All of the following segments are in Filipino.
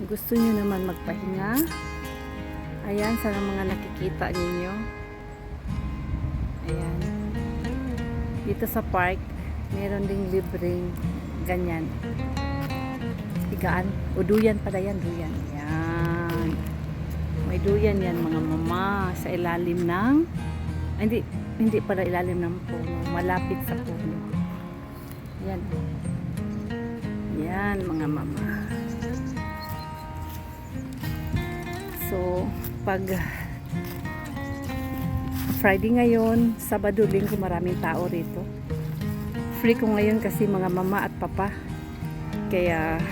gusto nyo naman magpahinga, ayan, sana mga nakikita ninyo. Ayan. Dito sa park, meron ding libreng ganyan. Higaan. O duyan pala yan, duyan. Ayan. May duyan yan mga mama sa ilalim ng, hindi pala ilalim ng puno. Malapit sa puno. Yan. Yan mga mama. So, pag Friday ngayon, Sabado, Linggo, maraming tao rito. Free ko ngayon kasi mga mama at papa. Kaya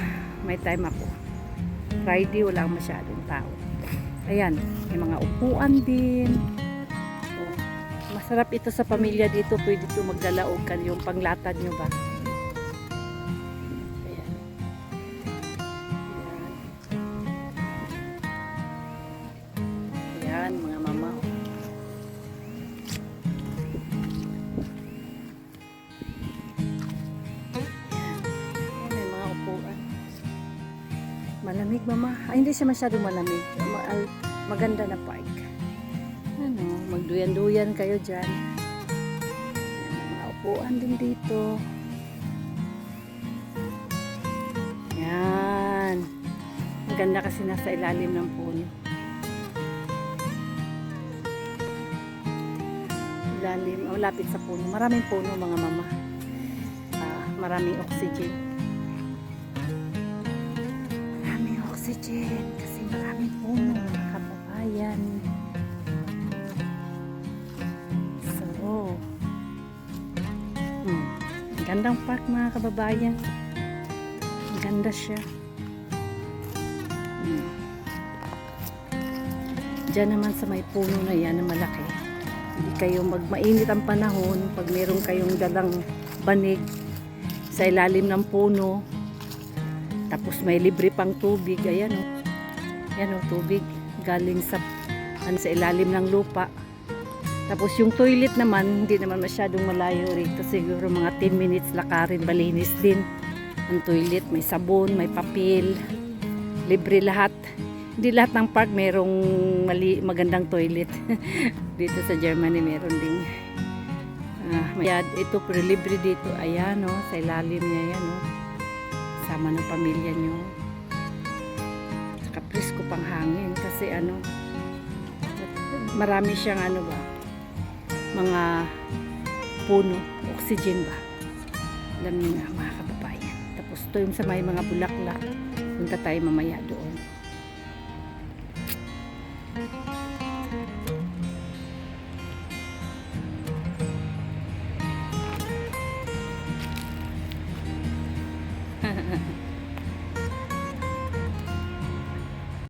may time ako. Friday, wala masyadong tao. Ayan, may mga upuan din. Oh, masarap ito sa pamilya dito. Pwede ito magdalaog kan yung panglatad nyo ba? Ayan. Ayan, mga mama. Malamig mama. Ay, hindi siya masyadong malamig. Maganda na park. Ano, magduyan-duyan kayo dyan. Yan, mga upuan din dito. Yan. Maganda kasi nasa ilalim ng puno. Ilalim, malapit sa puno. Maraming puno mga mama. Maraming oxygen. Oxygen kasi maraming puno mga kababayan. So gandang park mga kababayan, ganda siya. Diyan naman sa may puno na yan na malaki, hindi kayo mainit ang panahon pag meron kayong dalang banig sa ilalim ng puno. Tapos may libre pang tubig. Ayan o. Ayan o, tubig. Galing sa ilalim ng lupa. Tapos yung toilet naman, hindi naman masyadong malayo rito. Siguro mga 10 minutes lakarin, malinis din. Ang toilet, may sabon, may papel. Libre lahat. Hindi lahat ng park merong magandang toilet. Dito sa Germany meron ding. Ito, pero libre dito. Ayan o, sa ilalim niya yan o. Sama ng pamilya nyo. Saka presko pang hangin kasi ano, marami siyang ano ba, mga puno, oxygen ba. Alam niyo nga mga kababayan. Tapos ito yung sa may mga bulaklak. Punta tayo mamaya doon.